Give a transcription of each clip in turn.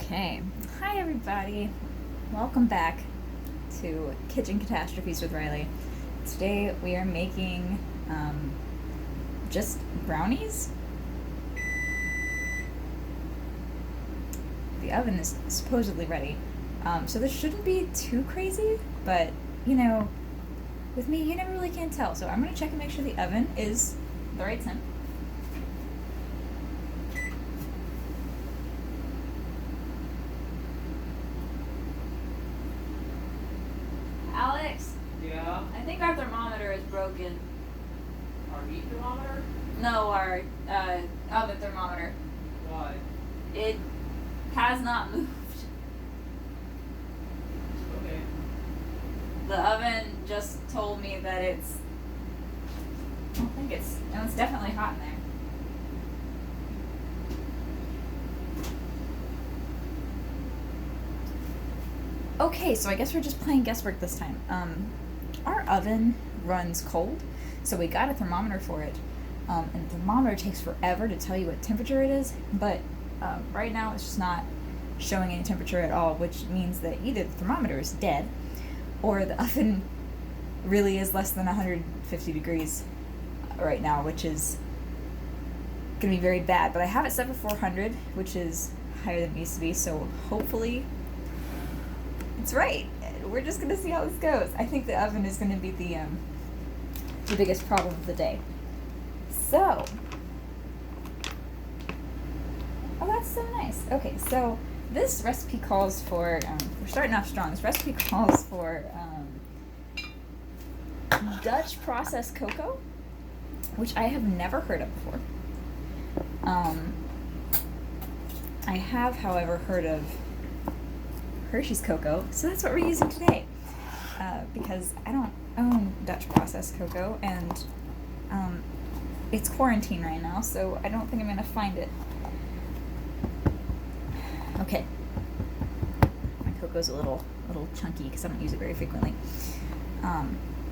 Okay. Hi, everybody. Welcome back to Kitchen Catastrophes with Riley. Today we are making just brownies. The oven is supposedly ready. So this shouldn't be too crazy, but you know, with me, you never really can tell. So I'm going to check and make sure the oven is the right temp. Alex, Yeah. I think our thermometer is broken. Our meat thermometer? No, our oven thermometer. Why? It has not moved. Okay. The oven just told me that it's. I don't think it's. No, it's definitely hot in there. Okay, so I guess we're just playing guesswork this time. Our oven runs cold, so we got a thermometer for it. And the thermometer takes forever to tell you what temperature it is, but right now it's just not showing any temperature at all, which means that either the thermometer is dead or the oven really is less than 150 degrees right now, which is going to be very bad. But I have it set for 400, which is higher than it used to be, so hopefully it's right. We're just going to see how this goes. I think the oven is going to be the biggest problem of the day. So, oh, that's so nice. Okay, so this recipe calls for, we're starting off strong. This recipe calls for Dutch processed cocoa, which I have never heard of before. I have, however, heard of Hershey's cocoa, so that's what we're using today. Because I don't own Dutch processed cocoa, and it's quarantine right now, so I don't think I'm gonna find it. Okay. My cocoa's a little chunky because I don't use it very frequently.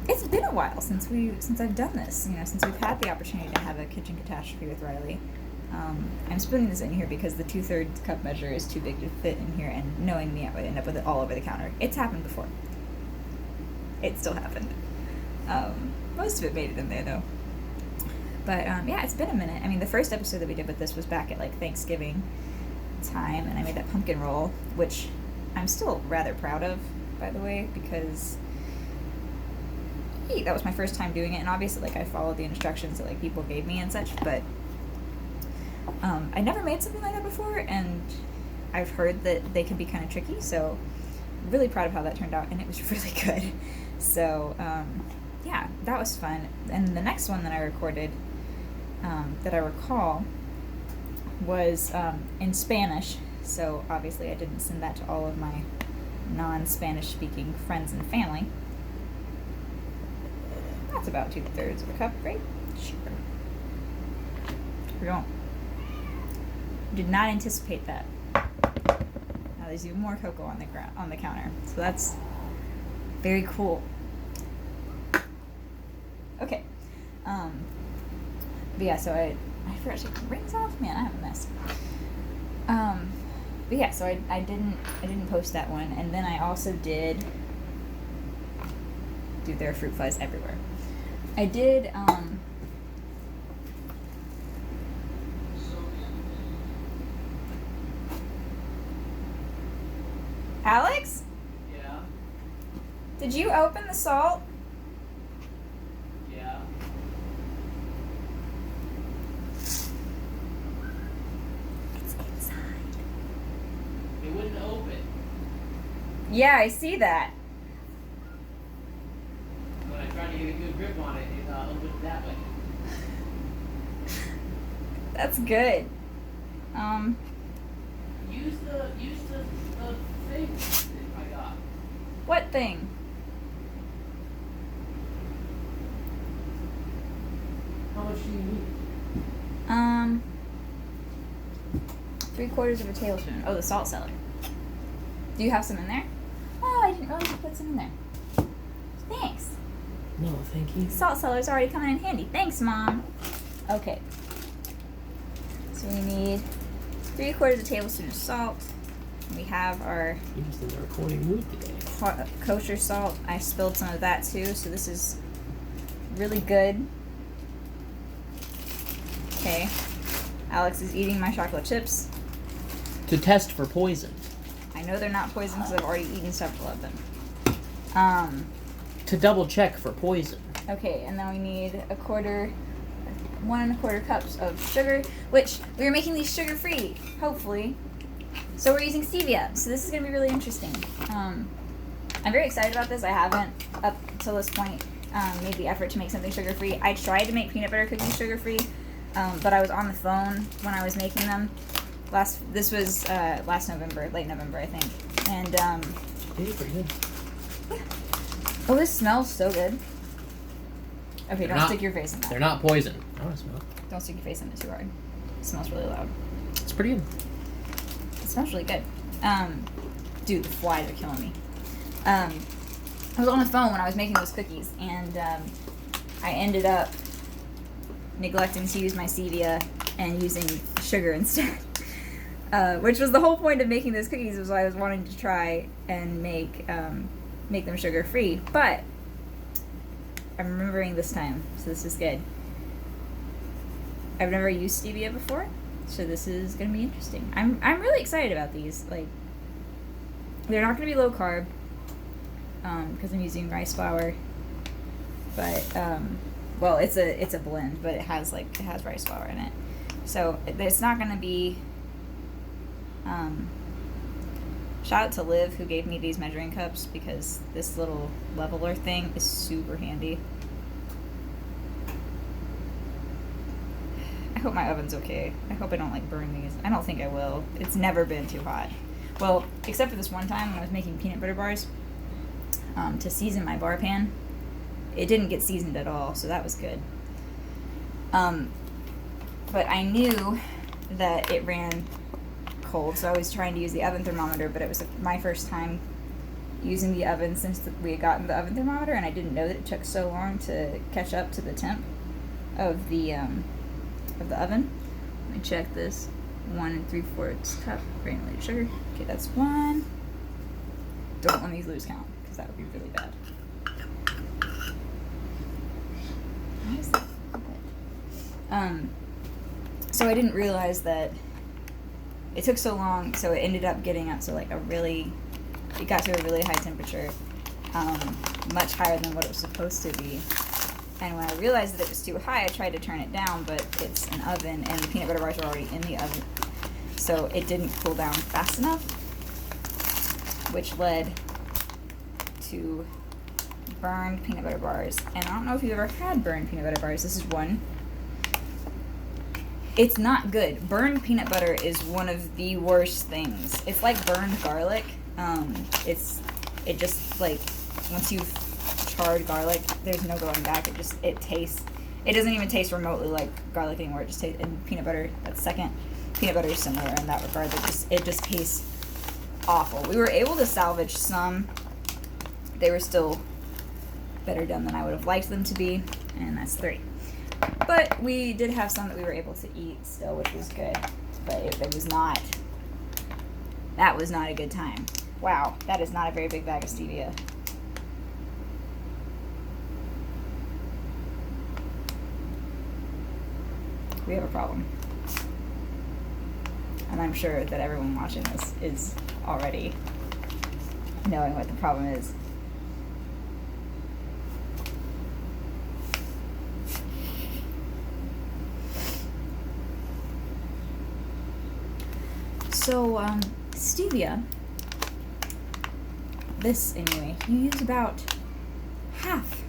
It's been a while since I've done this. Since we've had the opportunity to have a kitchen catastrophe with Riley. I'm spooning this in here because the 2/3 cup measure is too big to fit in here, and knowing me, I would end up with it all over the counter. It's happened before. It still happened. Most of it made it in there though. But yeah, it's been a minute. I mean, the first episode that we did with this was back at like Thanksgiving time, and I made that pumpkin roll, which I'm still rather proud of, by the way, because that was my first time doing it, and obviously like I followed the instructions that like people gave me and such, but I never made something like that before, and I've heard that they can be kind of tricky, so I'm really proud of how that turned out, and it was really good. So yeah, that was fun. And the next one that I recorded, that I recall, was in Spanish, so obviously I didn't send that to all of my non-Spanish speaking friends and family. That's about 2/3 of a cup, right? Sure. We don't. Did not anticipate that. Now there's even more cocoa on the counter, so that's very cool. Okay. But yeah, so I forgot to take the rings off. Man, I have a mess. But yeah, so I didn't post that one, and then I also did. Dude, there are fruit flies everywhere. I did. Alex? Yeah. Did you open the salt? Yeah. It's inside. It wouldn't open. Yeah, I see that. When I tried to get a good grip on it, it opened that way. That's good. Use the thing that I got. What thing? How much do you need? 3/4 of a tablespoon. Oh, the salt cellar. Do you have some in there? Oh, I didn't realize you put some in there. Thanks. No, thank you. Salt cellar's already coming in handy. Thanks, Mom. Okay. So we need 3/4 of a tablespoon of salt. We have our You're just in the recording mood today. kosher salt. I spilled some of that too, so this is really good. Okay. Alex is eating my chocolate chips. To test for poison. I know they're not poison because I've already eaten several of them. To double check for poison. Okay, and then we need 1 1/4 cups of sugar, which we are making these sugar-free, hopefully. So we're using stevia, so this is going to be really interesting. I'm very excited about this. I haven't, up till this point, made the effort to make something sugar-free. I tried to make peanut butter cookies sugar-free, but I was on the phone when I was making them. This was last November, late November, I think. And, Yeah, pretty good. yeah. Oh, this smells so good. Okay, don't stick your face in that. They're not poison. I want to smell it. Don't stick your face in it too hard. It smells really loud. It's pretty good. It smells really good. Dude, the flies are killing me. I was on the phone when I was making those cookies, and I ended up neglecting to use my stevia and using sugar instead. Which was the whole point of making those cookies, was I was wanting to try and make them sugar-free. But I'm remembering this time, so this is good. I've never used stevia before, so this is going to be interesting. I'm really excited about these. Like, they're not going to be low carb, because I'm using rice flour. But well, it's a blend, but it has rice flour in it, so it's not going to be. Shout out to Liv, who gave me these measuring cups, because this little leveler thing is super handy. I hope my oven's okay. I hope I don't burn these. I don't think I will. It's never been too hot. Well, except for this one time when I was making peanut butter bars to season my bar pan. It didn't get seasoned at all, so that was good. But I knew that it ran cold, so I was trying to use the oven thermometer, but it was my first time using the oven since we had gotten the oven thermometer, and I didn't know that it took so long to catch up to the temp of the oven. Let me check this. 1 3/4 cup granulated sugar. Okay, that's 1. Don't let me lose count, because that would be really bad. Why is that good? So I didn't realize that it took so long, so it ended up getting up to it got to a really high temperature, much higher than what it was supposed to be. And when I realized that it was too high, I tried to turn it down, but it's an oven, and the peanut butter bars are already in the oven, so it didn't cool down fast enough, which led to burned peanut butter bars. And I don't know if you've ever had burned peanut butter bars. This is one. It's not good. Burned peanut butter is one of the worst things. It's like burned garlic. It just once you've charred garlic, there's no going back. It doesn't even taste remotely like garlic anymore. It just tastes, and peanut butter, that's second. Peanut butter is similar in that regard. It just tastes awful. We were able to salvage some. They were still better done than I would have liked them to be, and that's 3. But we did have some that we were able to eat still, which was good. But it was not. That was not a good time. Wow, that is not a very big bag of stevia. We have a problem. And I'm sure that everyone watching this is already knowing what the problem is. So, stevia, this anyway, you use about half.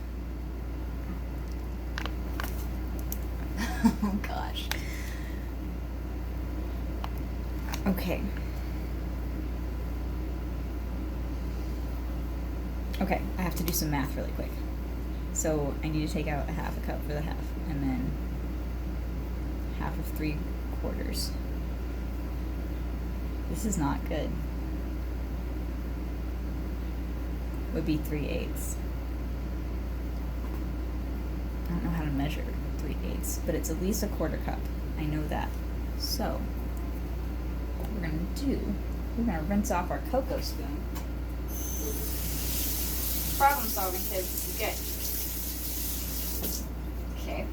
Oh gosh. Okay. Okay, I have to do some math really quick. So I need to take out a half a cup for the half, and then half of 3/4. This is not good. Would be 3/8. I don't know how to measure 3/8, but it's at least a 1/4 cup. I know that. So what we're gonna do We're gonna rinse off our cocoa spoon. Problem solving, kids. This is good. Okay.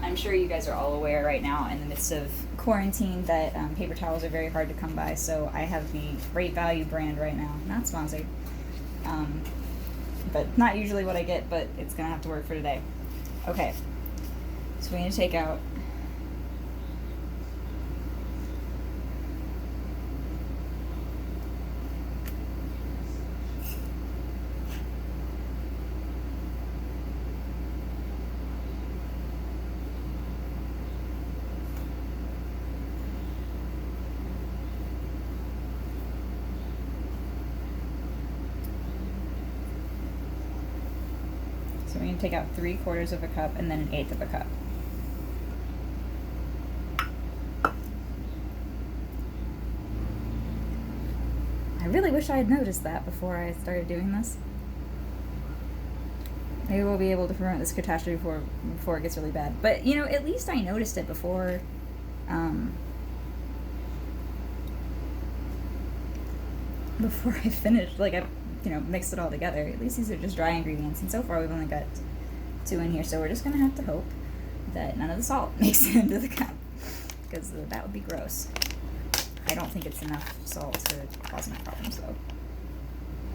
I'm sure you guys are all aware right now in the midst of quarantine that paper towels are very hard to come by, so I have the Great Value brand right now. Not sponsored. But not usually what I get, but it's gonna have to work for today. Okay. So we need to take out So we need to take out 3/4 of a cup and then 1/8 of a cup. I really wish I had noticed that before I started doing this. Maybe we'll be able to prevent this catastrophe before it gets really bad. But, you know, at least I noticed it before, before I finished, like, I, mixed it all together. At least these are just dry ingredients, and so far we've only got 2 in here, so we're just gonna have to hope that none of the salt makes it into the cup, because that would be gross. I don't think it's enough salt to cause any problems, though.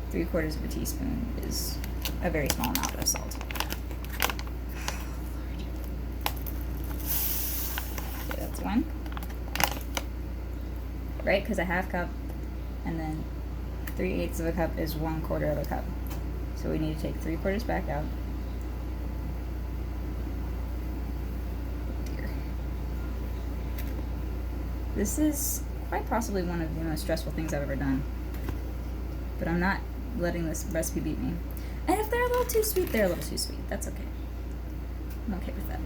3/4 of a teaspoon is a very small amount of salt. Okay, that's 1. Right, because a 1/2 cup, and then 3/8 of a cup is 1/4 of a cup. So we need to take 3/4 back out. Dear. This is quite possibly one of the most stressful things I've ever done. But I'm not letting this recipe beat me. And if they're a little too sweet, they're a little too sweet. That's okay. I'm okay with that.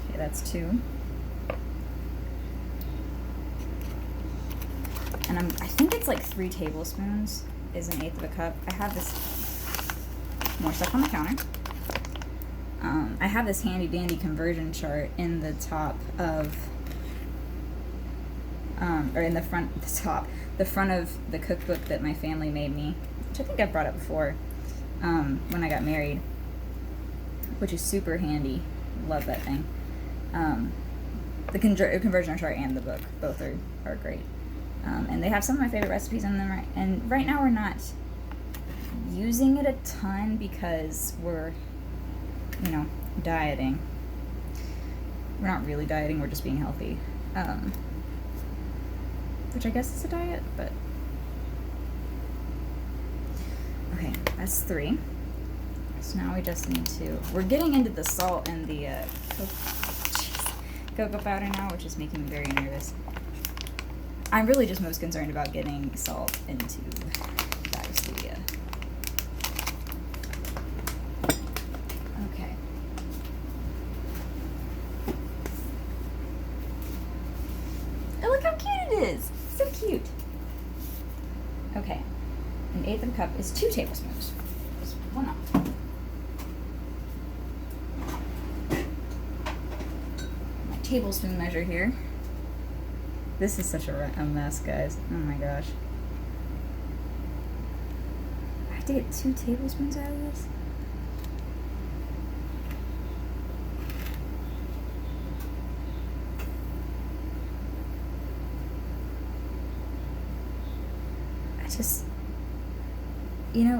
Okay, that's 2. And I think it's like 3 tablespoons is 1/8 of a cup. I have this, more stuff on the counter. I have this handy dandy conversion chart in the top of, or in the front of the cookbook that my family made me, which I think I've brought up before, when I got married, which is super handy. Love that thing. The conversion chart and the book, both are great. And they have some of my favorite recipes in them, and right now we're not using it a ton because we're, dieting. We're not really dieting, we're just being healthy. Which I guess is a diet, but... Okay, that's 3. So now we just need to... We're getting into the salt and the cocoa powder now, which is making me very nervous. I'm really just most concerned about getting salt into bags stevia. Okay. Oh, look how cute it is! So cute. Okay. 1/8 of a cup is 2 tablespoons. Just 1 off. My tablespoon measure here. This is such a mess, guys. Oh my gosh. I have to get 2 tablespoons out of this?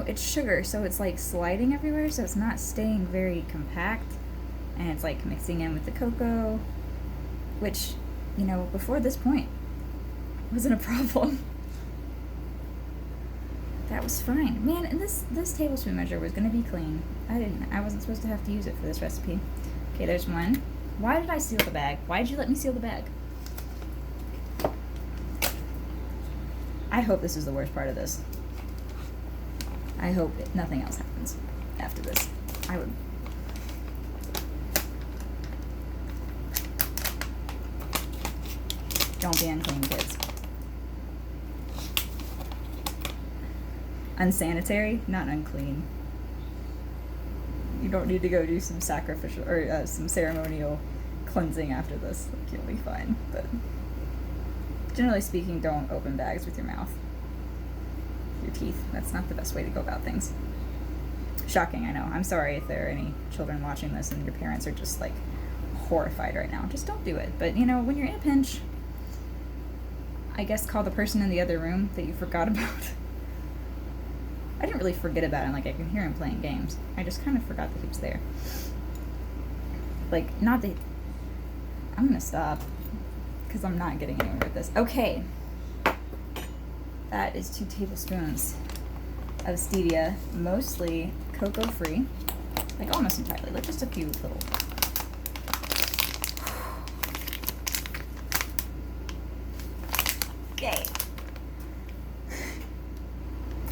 It's sugar, so it's like sliding everywhere, so it's not staying very compact. And it's like mixing in with the cocoa, which, before this point, wasn't a problem. That was fine. Man, and this tablespoon measure was gonna be clean. I wasn't supposed to have to use it for this recipe. Okay, there's 1. Why did I seal the bag? Why did you let me seal the bag? I hope this is the worst part of this. I hope nothing else happens after this. I would... Don't be unclean, kids. Unsanitary, not unclean. You don't need to go do some sacrificial or some ceremonial cleansing after this. Like, you'll be fine. But generally speaking, don't open bags with your mouth. Your teeth. That's not the best way to go about things. Shocking, I know. I'm sorry if there are any children watching this and your parents are just like horrified right now. Just don't do it. But you know, when you're in a pinch, I guess call the person in the other room that you forgot about. I didn't really forget about him. Like, I can hear him playing games. I just kind of forgot that he was there. Like, not that... I'm gonna stop. Because I'm not getting anywhere with this. Okay. That is 2 tablespoons of stevia. Mostly cocoa-free. Like, almost entirely. Like, just a few little... Okay.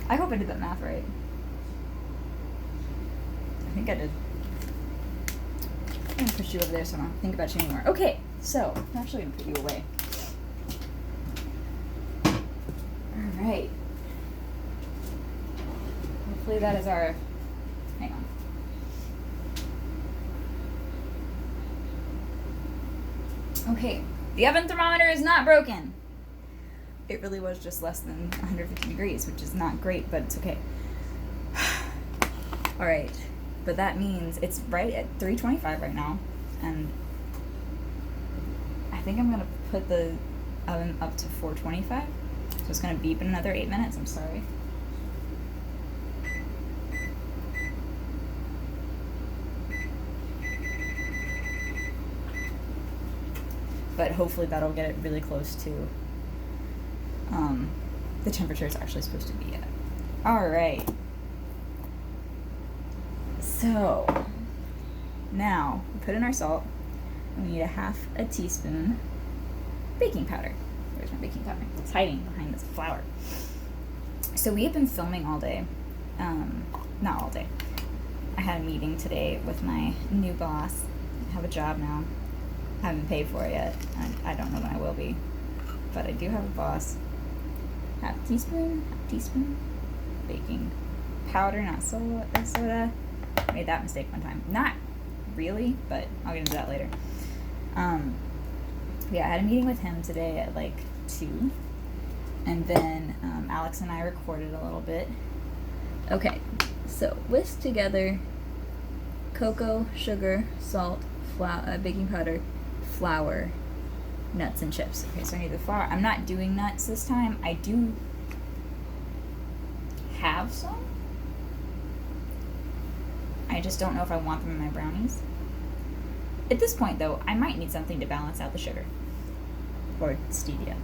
I hope I did that math right. I think I did. I'm gonna push you over there so I don't think about you anymore. Okay, so I'm actually gonna put you away. Alright. Hopefully that is our... Hang on. Okay, the oven thermometer is not broken. It really was just less than 150 degrees, which is not great, but it's okay. Alright, but that means it's right at 325 right now, and I think I'm going to put the oven up to 425, so it's going to beep in another 8 minutes. I'm sorry. But hopefully that'll get it really close to the temperature it's actually supposed to be at. Alright. So, now, we put in our salt, and we need a half a teaspoon baking powder. Where's my baking powder? It's hiding behind this flour. So we have been filming all day. Not all day. I had a meeting today with my new boss. I have a job now. I haven't been paid for it yet. I don't know when I will be. But I do have a boss. Half teaspoon baking powder, not soda. I made that mistake one time. Not really, but I'll get into that later. Yeah, I had a meeting with him today at like 2. And then Alex and I recorded a little bit. Okay, so whisk together cocoa, sugar, salt, baking powder, flour, nuts, and chips. Okay, so I need the flour. I'm not doing nuts this time. I do have some. I just don't know if I want them in my brownies. At this point, though, I might need something to balance out the sugar. Or stevia.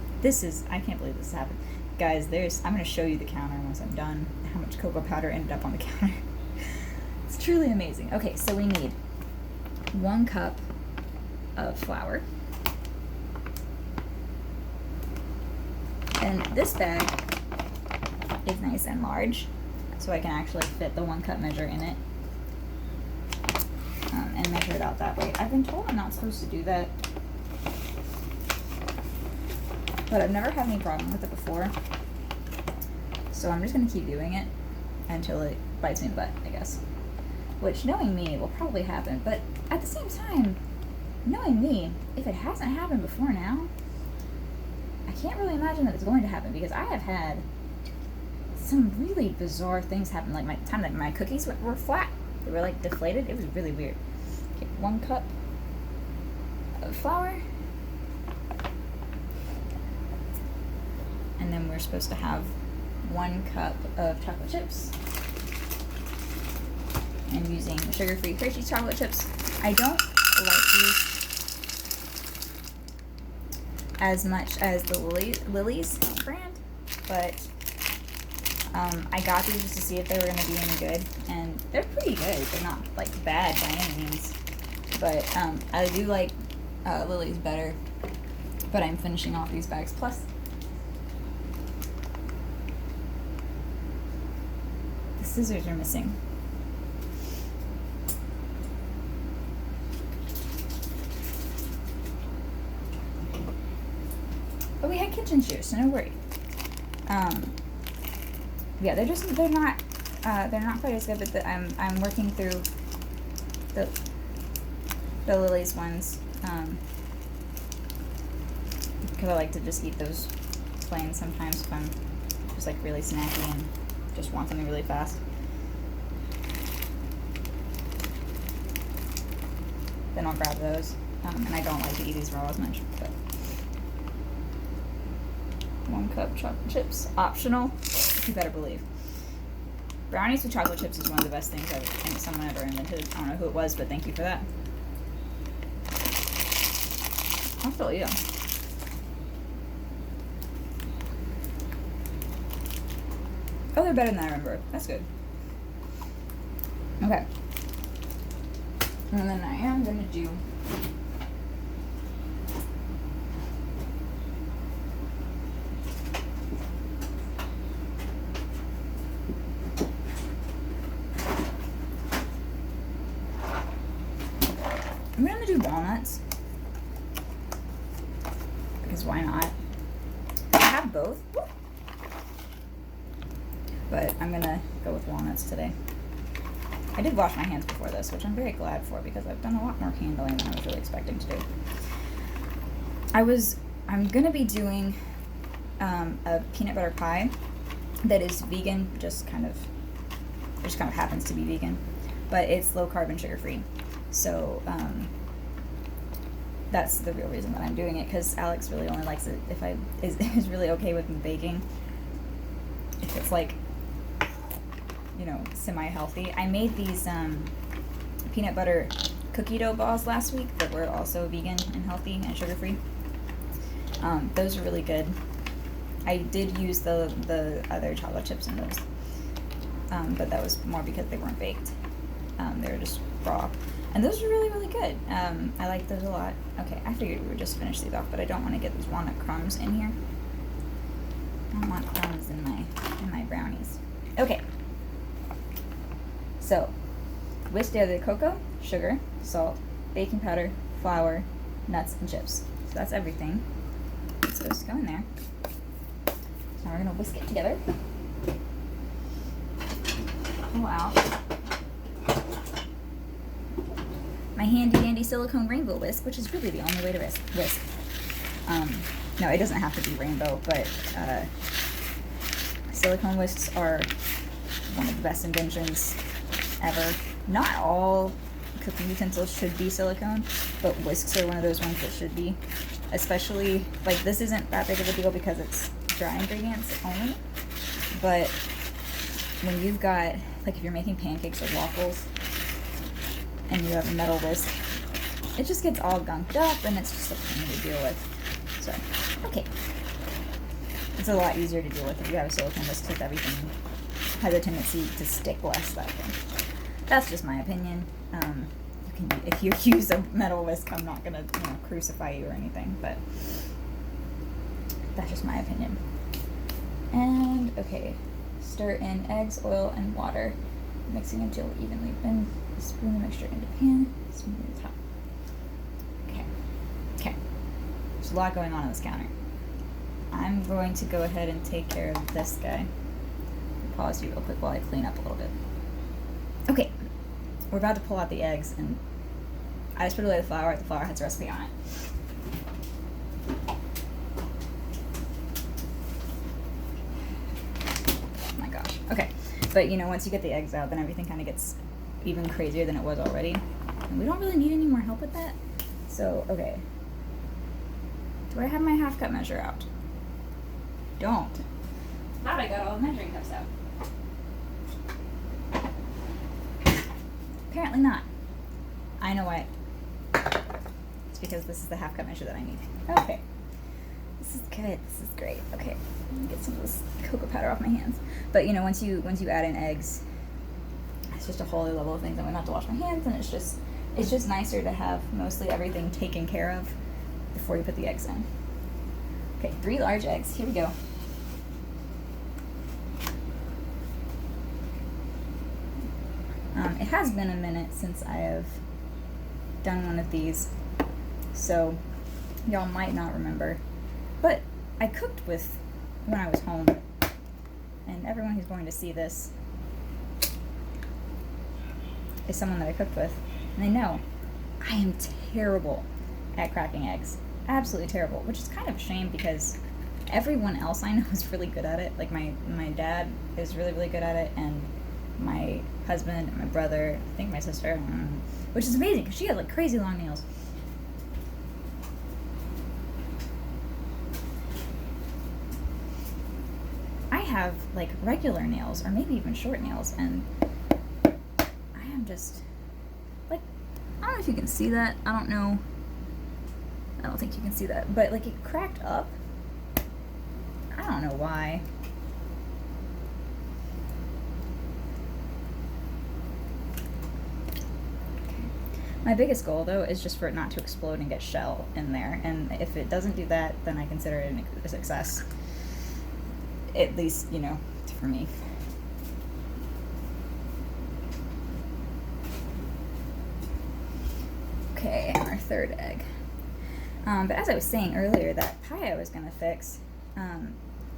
I can't believe this happened. Guys, I'm going to show you the counter once I'm done, how much cocoa powder ended up on the counter. It's truly amazing. Okay, so we need 1 cup of flour. And this bag is nice and large, so I can actually fit the 1 cup measure in it and measure it out that way. I've been told I'm not supposed to do that, but I've never had any problem with it before, so I'm just going to keep doing it until it bites me in the butt, I guess. Which, knowing me, will probably happen, but at the same time, knowing me, if it hasn't happened before now, I can't really imagine that it's going to happen, because I have had some really bizarre things happen. Like my cookies were flat. They were like deflated. It was really weird. Okay, 1 cup of flour. And then we're supposed to have 1 cup of chocolate chips. And using the sugar-free Hershey's chocolate chips. I don't like these as much as the Lily's brand, but I got these just to see if they were going to be any good, and they're pretty good. They're not like bad by any means, but I do like Lily's better. But I'm finishing off these bags. Plus, the scissors are missing. But we had kitchen shears, so no worry. Yeah, they're not quite as good, but I'm working through the Lily's ones, because I like to just eat those plain sometimes if I'm just like really snacky and just want something really fast. Then I'll grab those. And I don't like to eat these raw as much, but 1 cup chocolate chips, optional. You better believe. Brownies with chocolate chips is one of the best things someone ever invented. I don't know who it was, but thank you for that. I'll still eat them. Oh, they're better than I remember. That's good. Okay. And then I am going to do walnuts, because why not? I have both, but I'm gonna go with walnuts today. I did wash my hands before this, which I'm very glad for, because I've done a lot more handling than I was really expecting to do. I'm gonna be doing a peanut butter pie that is vegan, just kind of happens to be vegan, but it's low carb and sugar free. So that's the real reason that I'm doing it, because Alex really only likes it if is really okay with me baking. If it's like, you know, semi-healthy. I made these peanut butter cookie dough balls last week that were also vegan and healthy and sugar-free. Those are really good. I did use the other chocolate chips in those, but that was more because they weren't baked. They were just raw. And those are really, really good. I like those a lot. Okay, I figured we would just finish these off, but I don't want to get these walnut crumbs in here. I don't want crumbs in my brownies. Okay. So, whisk together the cocoa, sugar, salt, baking powder, flour, nuts, and chips. So that's everything. It's supposed to go in there. So now we're gonna whisk it together. Pull out my handy dandy silicone rainbow whisk, which is really the only way to whisk. No, it doesn't have to be rainbow, but silicone whisks are one of the best inventions ever. Not all cooking utensils should be silicone, but whisks are one of those ones that should be. Especially, like, this isn't that big of a deal because it's dry ingredients only, but when you've got, like, if you're making pancakes or waffles and you have a metal whisk, it just gets all gunked up and it's just a pain to deal with. So, okay. It's a lot easier to deal with if you have a silicone whisk, because everything has a tendency to stick less that way. That's just my opinion. If you use a metal whisk, I'm not gonna, crucify you or anything, but that's just my opinion. And okay, stir in eggs, oil, and water, mixing until evenly blend. Spoon the mixture into pan, smooth the top. Okay. There's a lot going on this counter. I'm going to go ahead and take care of this guy. Pause you real quick while I clean up a little bit. Okay, we're about to pull out the eggs, and I just put away the flour. The flour has a recipe on it. Oh my gosh. Okay, but once you get the eggs out, then everything kind of gets even crazier than it was already. And we don't really need any more help with that. So, okay. Do I have my half cup measure out? Don't. Thought I got all the measuring cups out. Apparently not. I know why. It's because this is the half cup measure that I need. Okay. This is good. This is great. Okay. Let me get some of this cocoa powder off my hands. But once you add in eggs, it's just a whole other level of things. I'm gonna have to wash my hands, and it's just nicer to have mostly everything taken care of before you put the eggs in. Okay, 3 large eggs. Here we go. It has been a minute since I have done one of these, so y'all might not remember, but I cooked with when I was home, and everyone who's going to see this is someone that I cooked with. And they know I am terrible at cracking eggs. Absolutely terrible, which is kind of a shame because everyone else I know is really good at it. Like my dad is really, really good at it, and my husband, and my brother, I think my sister, which is amazing because she has like crazy long nails. I have like regular nails or maybe even short nails, and I am just like, I don't know if you can see that. I don't know. I don't think you can see that, but like it cracked up. I don't know why. My biggest goal, though, is just for it not to explode and get shell in there. And if it doesn't do that, then I consider it a success. At least, you know, for me. Okay, our third egg. But as I was saying earlier, that pie I was going to fix,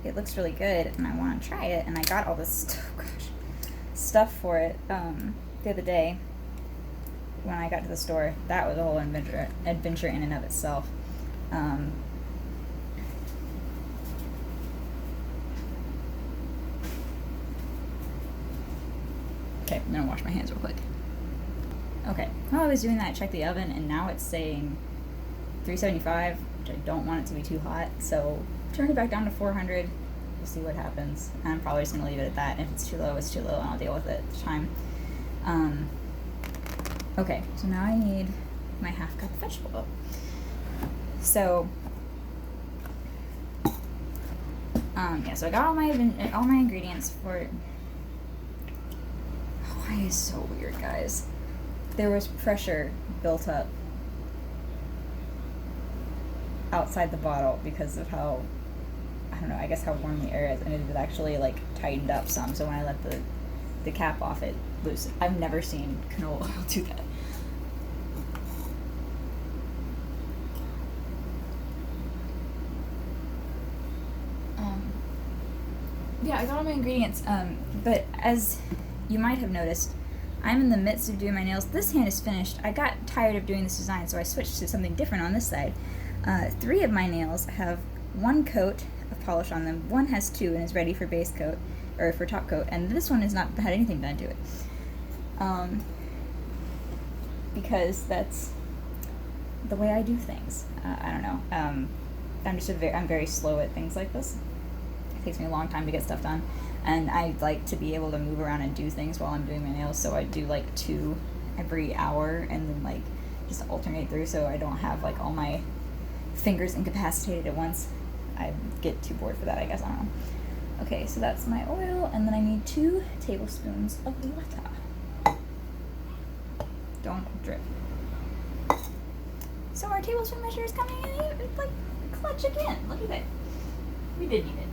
it looks really good, and I want to try it. And I got all this stuff for it the other day. When I got to the store, that was a whole adventure in and of itself. Okay, I'm gonna wash my hands real quick. Okay, while I was doing that, I checked the oven, and now it's saying 375, which I don't want it to be too hot, so turn it back down to 400. We'll see what happens. And I'm probably just gonna leave it at that. If it's too low, it's too low, and I'll deal with it at the time. Okay, so now I need my half cup of vegetable oil. So, yeah, so I got all my ingredients for it. Hawaii is so weird, guys. There was pressure built up outside the bottle because of how, I don't know, I guess how warm the air is, and it actually like tightened up some, so when I let the cap off, it loose. I've never seen canola oil do that. Yeah, I got all my ingredients, but as you might have noticed, I'm in the midst of doing my nails. This hand is finished. I got tired of doing this design, so I switched to something different on this side. 3 of my nails have 1 coat of polish on them. 1 has 2 and is ready for base coat, or for top coat, and this one has not had anything done to it. Because that's the way I do things. I don't know. I'm very slow at things like this. It takes me a long time to get stuff done, and I like to be able to move around and do things while I'm doing my nails, so I do like 2 every hour, and then like just alternate through so I don't have like all my fingers incapacitated at once. I get too bored for that, I guess. I don't know. Okay, so that's my oil, and then I need 2 tablespoons of water. Don't drip. So our tablespoon measure is coming in like clutch again. Look at that. We did need it.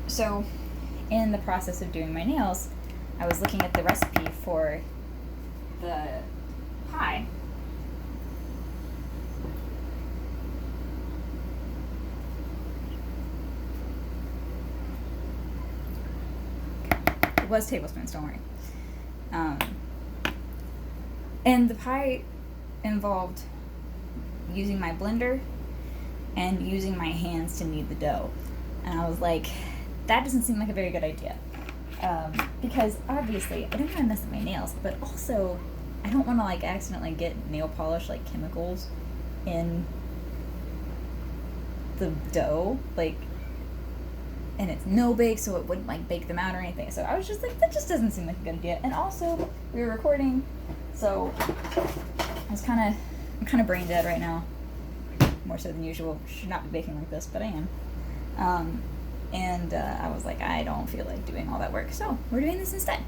So in the process of doing my nails, I was looking at the recipe for the pie. It was tablespoons, don't worry. And the pie involved using my blender and using my hands to knead the dough. And I was like, that doesn't seem like a very good idea. Because obviously, I don't want to mess up my nails, but also, I don't want to like accidentally get nail polish, like chemicals, in the dough, like, and it's no bake, so it wouldn't like bake them out or anything. So I was just like, that just doesn't seem like a good idea. And also, we were recording, so I'm kind of brain dead right now, more so than usual. Should not be baking like this, but I am. I was like, I don't feel like doing all that work, so we're doing this instead.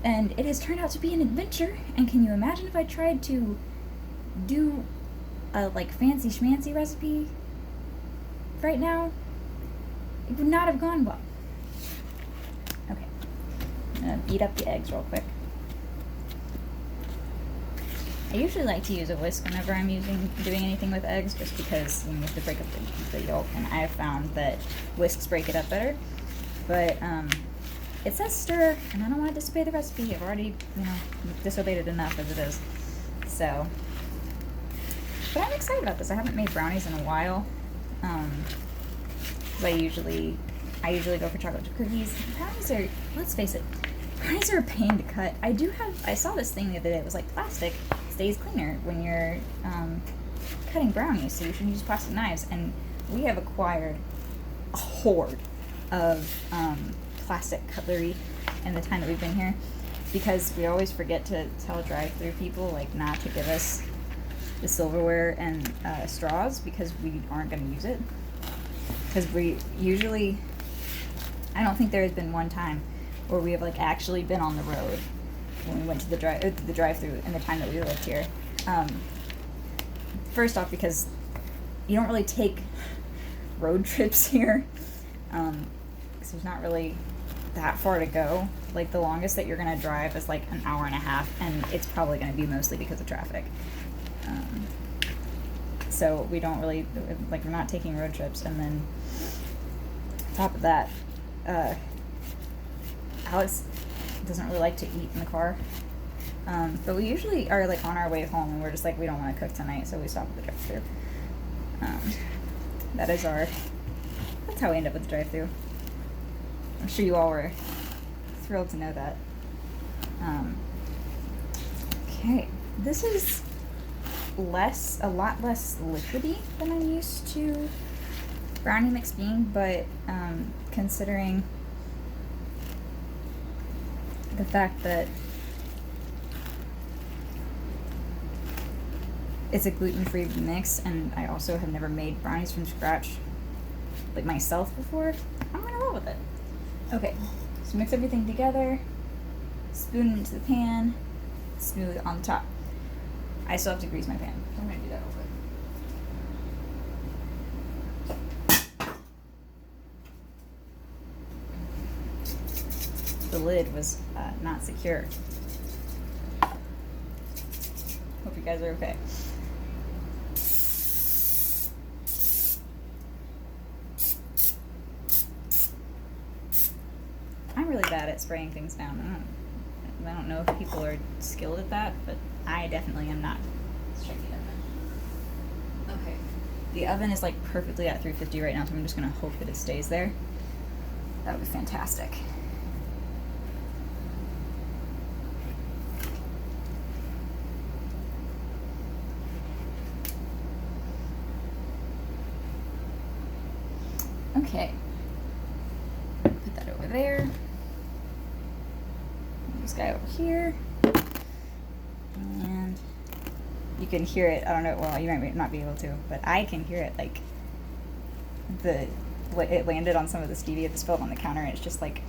And it has turned out to be an adventure, and can you imagine if I tried to do a like fancy schmancy recipe right now? It would not have gone well. Okay, I'm gonna beat up the eggs real quick. I usually like to use a whisk whenever I'm doing anything with eggs, just because you have to break up the yolk, and I have found that whisks break it up better. But it says stir, and I don't want to disobey the recipe. I've already, disobeyed it enough as it is. So, but I'm excited about this. I haven't made brownies in a while. 'Cause I usually go for chocolate chip cookies. Brownies are, let's face it, brownies are a pain to cut. I saw this thing the other day. It was like plastic stays cleaner when you're cutting brownies, so you should use plastic knives. And we have acquired a hoard of plastic cutlery in the time that we've been here, because we always forget to tell drive-through people like not to give us the silverware and straws because we aren't going to use it. Because we usually, I don't think there has been one time where we have like actually been on the road when we went to the drive-through in the time that we lived here. First off, because you don't really take road trips here, because there's not really that far to go. Like the longest that you're gonna drive is like an hour and a half, and it's probably gonna be mostly because of traffic. So we don't really, like, we're not taking road trips. And then on top of that, Alex doesn't really like to eat in the car. But we usually are like on our way home and we're just like, we don't want to cook tonight, so we stop at the drive-thru. That's how we end up with the drive-thru. I'm sure you all were thrilled to know that. Okay, this is a lot less liquidy than I'm used to brownie mix being, but considering the fact that it's a gluten-free mix, and I also have never made brownies from scratch like myself before, I'm gonna roll with it. Okay, so mix everything together, spoon it into the pan, smooth on the top. I still have to grease my pan, so I'm gonna do that real quick. The lid was not secure. Hope you guys are okay. I'm really bad at spraying things down. I don't know if people are skilled at that, but I definitely am not. Let's check the oven. Okay. The oven is like perfectly at 350 right now, so I'm just gonna hope that it stays there. That would be fantastic. Okay. Put that over there. This guy over here. And you can hear it. I don't know. Well, you might not be able to, but I can hear it. Like it landed on some of the stevia that spilled on the counter, and it's just like